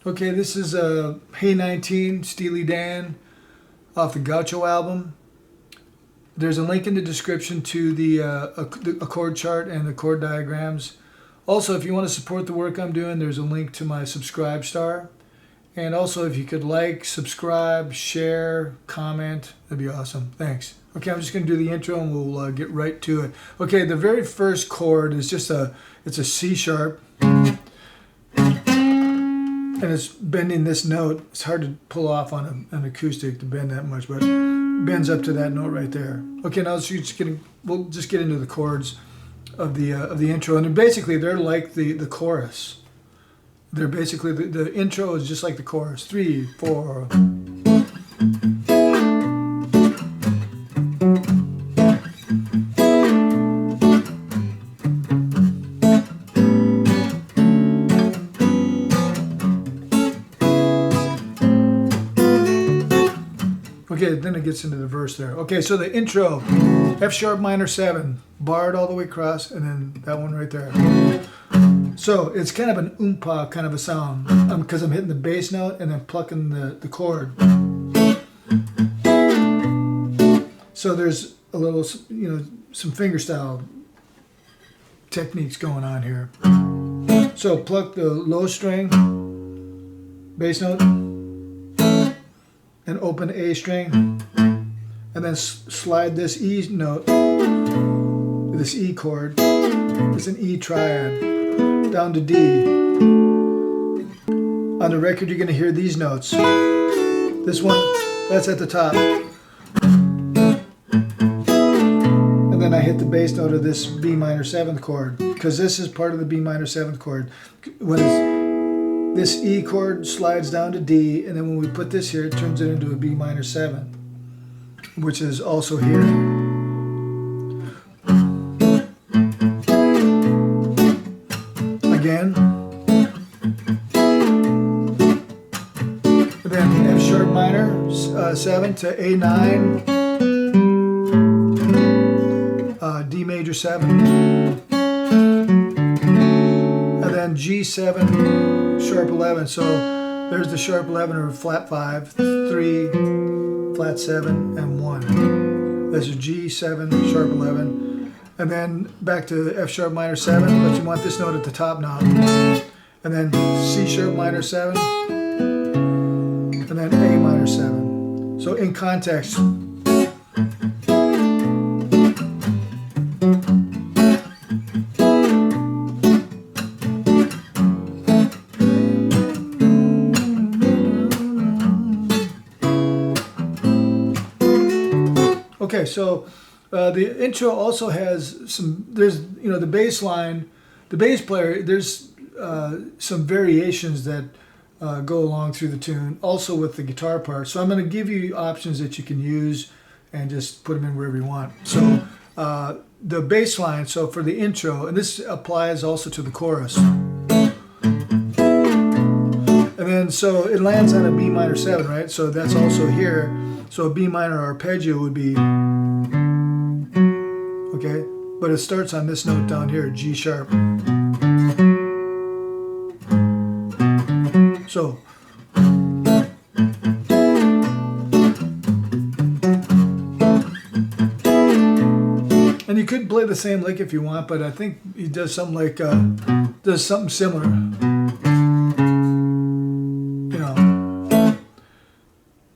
Okay, this is Hey 19, Steely Dan, off the Gaucho album. There's a link in the description to the chord chart and the chord diagrams. Also, if you want to support the work I'm doing, there's a link to my Subscribe Star. And also, if you could like, subscribe, share, comment, that'd be awesome. Thanks. Okay, I'm just going to do the intro and we'll get right to it. Okay, the very first chord is just it's a C sharp. And it's bending this note. It's hard to pull off on an acoustic to bend that much, but it bends up to that note right there. Okay, now we'll just get into the chords of the intro, and they're like the chorus. They're basically the intro is just like the chorus. 3, 4. Okay, then it gets into the verse there. Okay, so the intro, F sharp minor 7, barred all the way across, and then that one right there. So it's kind of an oompa kind of a sound, because I'm hitting the bass note and then plucking the chord. So there's a little, some fingerstyle techniques going on here. So pluck the low string, bass note, and open A string, and then slide this E note, this E chord, it's an E triad, down to D. On the record you're going to hear these notes. This one, that's at the top. And then I hit the bass note of this B minor 7th chord, because this is part of the B minor 7th chord. This E chord slides down to D, and then when we put this here, it turns it into a B minor 7, which is also here. Again. And then F sharp minor 7 to A9, D major 7, and then G7, sharp 11. So there's the sharp 11 or flat 5, 3, flat 7, and 1. That's a G7, sharp 11. And then back to F sharp minor 7, but you want this note at the top now. And then C sharp minor 7, and then A minor 7. So in context. Okay, so the intro also has there's the bass line, the bass player, there's some variations that go along through the tune, also with the guitar part. So I'm going to give you options that you can use and just put them in wherever you want. So the bass line, so for the intro, and this applies also to the chorus. And then so it lands on a B minor 7, right? So that's also here. So a B minor arpeggio would be, okay, but it starts on this note down here, G sharp. So, and you could play the same lick if you want, but I think he does something like, does something similar.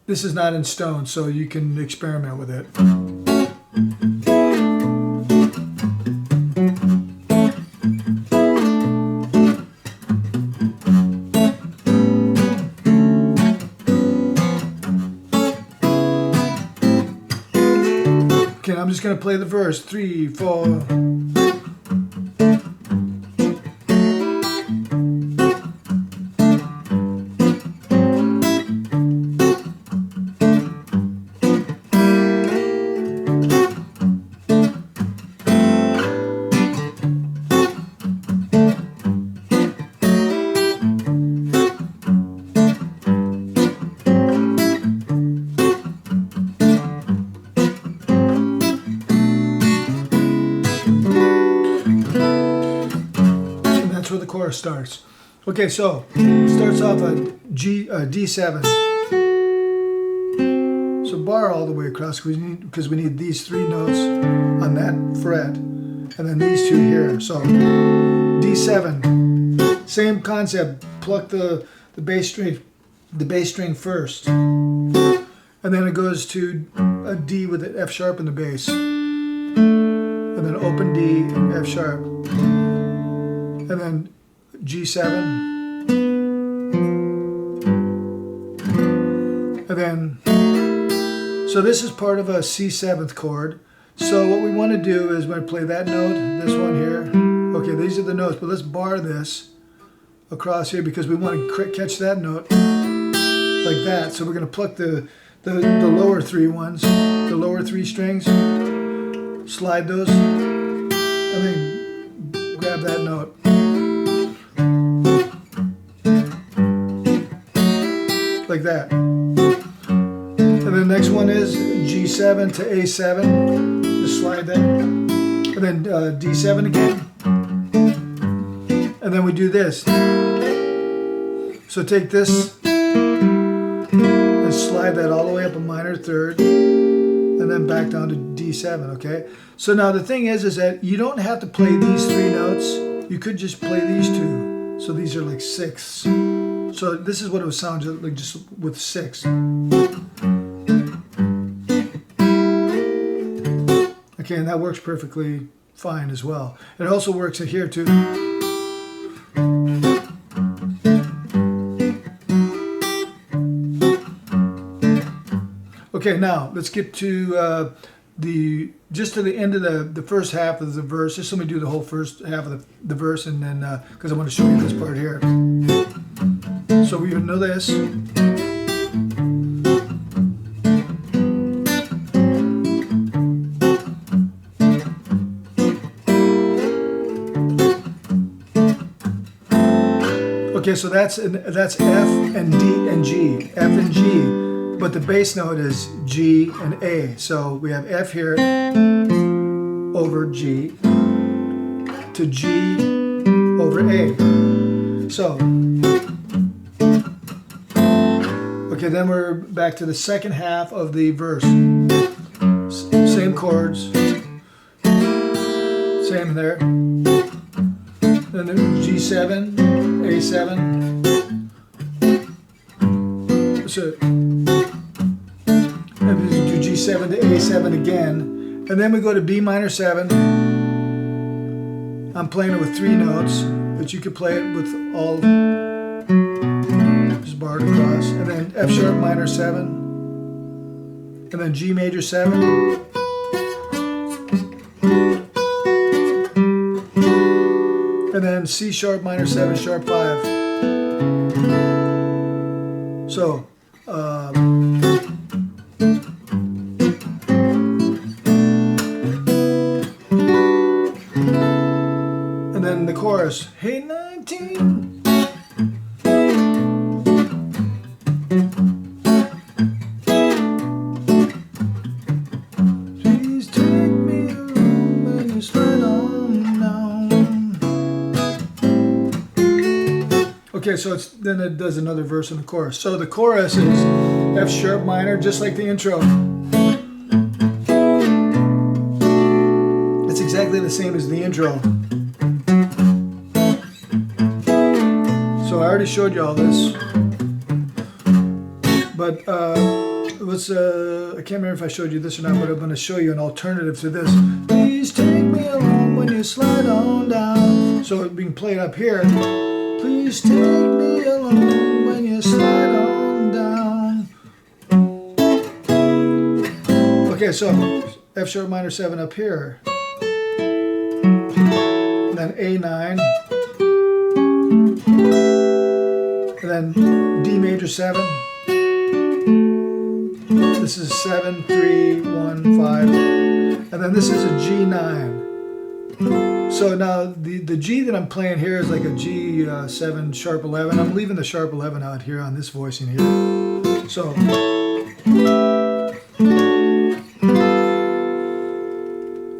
This is not in stone, so you can experiment with it. Okay, I'm just going to play the verse. 3, 4. Where the chorus starts. Okay, so it starts off a D7. So bar all the way across because we need these 3 notes on that fret, and then these 2 here. So D7, same concept. Pluck the bass string first, and then it goes to a D with an F sharp in the bass, and then open D and F sharp, and then G7, and then, so this is part of a C7th chord. So what we want to do is when I play that note, this one here, okay, these are the notes, but let's bar this across here because we want to catch that note like that. So we're going to pluck the lower 3 ones, the lower 3 strings, slide those, and then grab that note. Like that. And then the next one is G7 to A7. Just slide that. And then D7 again. And then we do this. So take this and slide that all the way up a minor 3rd. And then back down to D7, okay? So now the thing is that you don't have to play these 3 notes. You could just play these 2. So these are like 6ths. So this is what it would sound like just with 6. Okay, and that works perfectly fine as well. It also works in here too. Okay, now let's get to just to the end of the first half of the verse. Just let me do the whole first half of the verse, and then because I want to show you this part here. So we know this. Okay, so that's F and D and G, F and G, but the bass note is G and A. So we have F here over G to G over A. So. Okay, then we're back to the second half of the verse. Same chords. Same there. Then G7, A7. So, and we do G7 to A7 again. And then we go to B minor 7. I'm playing it with 3 notes, but you could play it with all barred across, and then F sharp minor 7, and then G major 7, and then C sharp minor 7 sharp 5. So and then the chorus, hey 19. Okay, so then it does another verse in the chorus. So the chorus is F sharp minor, just like the intro. It's exactly the same as the intro. So I already showed you all this. But I can't remember if I showed you this or not, but I'm going to show you an alternative to this. Please take me along when you slide on down. So it being played up here. Please take me along when you slide on down. Okay, so F sharp minor 7 up here. And then A9. And then D major 7. This is 7, 3, 1, 5. And then this is a G9. So now the G that I'm playing here is like a G7 sharp 11. I'm leaving the sharp 11 out here on this voicing here. So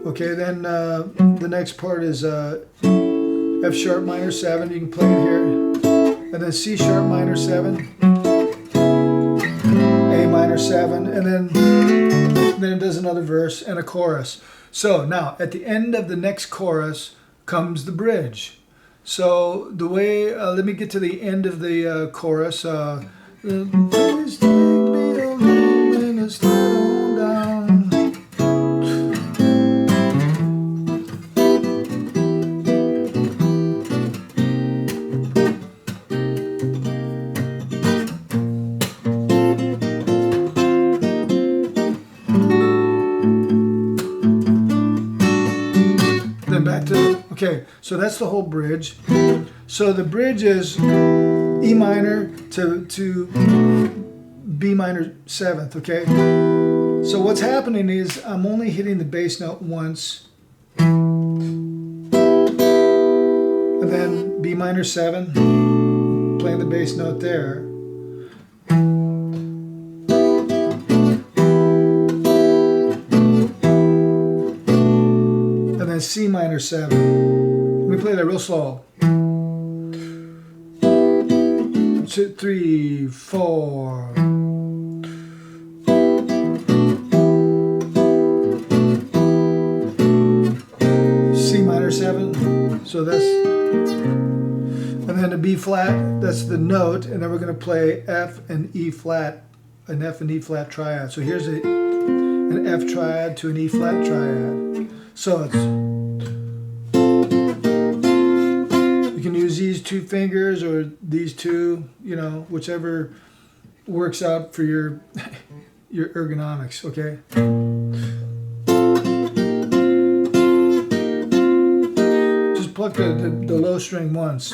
okay, then the next part is F sharp minor 7. You can play it here. and then C sharp minor 7, A minor 7, and then it does another verse and a chorus. So now at the end of the next chorus comes the bridge. So the way, let me get to the end of the chorus. Please take me along when it's down, down. Then back to, okay, so that's the whole bridge. So the bridge is E minor to B minor 7th, okay? So what's happening is I'm only hitting the bass note once, and then B minor 7, playing the bass note there. And then C minor 7. Let me play that real slow. 2, 3, 4. C minor 7. So that's, and then the B flat, that's the note, and then we're going to play F and E flat, an F and E flat triad. So here's an F triad to an E flat triad. So it's, you can use these two fingers or these two, you know, whichever works out for your your ergonomics, okay? Just pluck the low string once.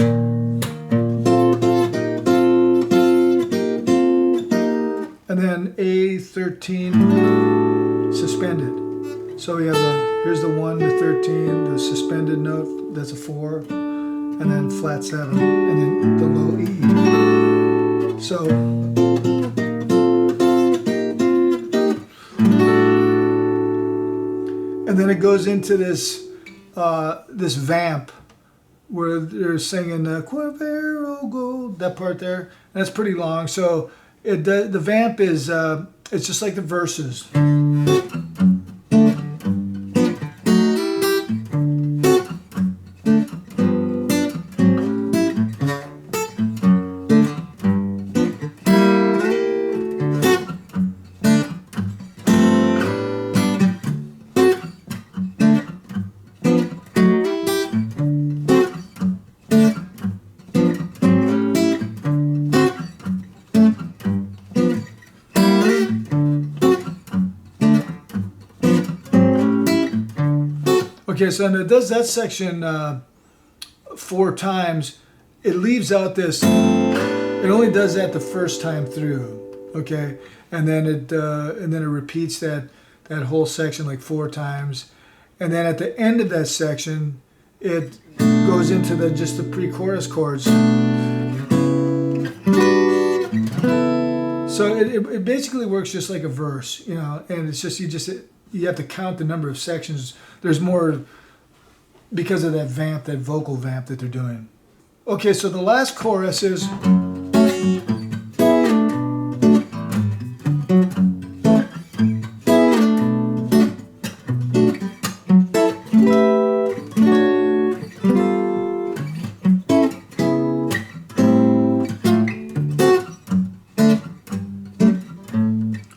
And then A13 suspended. So we have here's the 1 to 13, the suspended note, that's a 4. And then flat 7, and then the low E. So, and then it goes into this this vamp where they're singing Quavero Gold, that part there, and that's pretty long. So the vamp is it's just like the verses. Okay, so and it does that section 4 times. It leaves out this. It only does that the first time through. Okay, and then it repeats that whole section like 4 times, and then at the end of that section, it goes into just the pre-chorus chords. So it basically works just like a verse, you know, and it's just you have to count the number of sections. There's more because of that vamp, that vocal vamp that they're doing. Okay, so the last chorus is.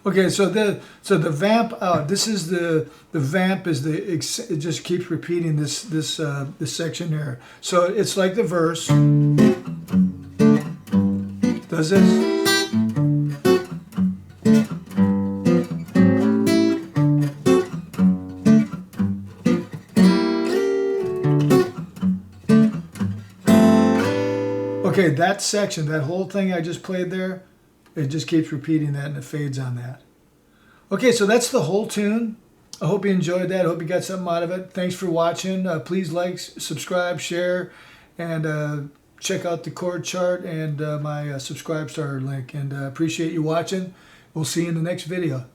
Okay, so the vamp out. This is the vamp is it just keeps repeating this section here. So it's like the verse. Does this? Okay, that section, that whole thing I just played there, it just keeps repeating that and it fades on that. Okay, so that's the whole tune. I hope you enjoyed that. I hope you got something out of it. Thanks for watching. Please like, subscribe, share, and check out the chord chart and my subscribe starter link. And appreciate you watching. We'll see you in the next video.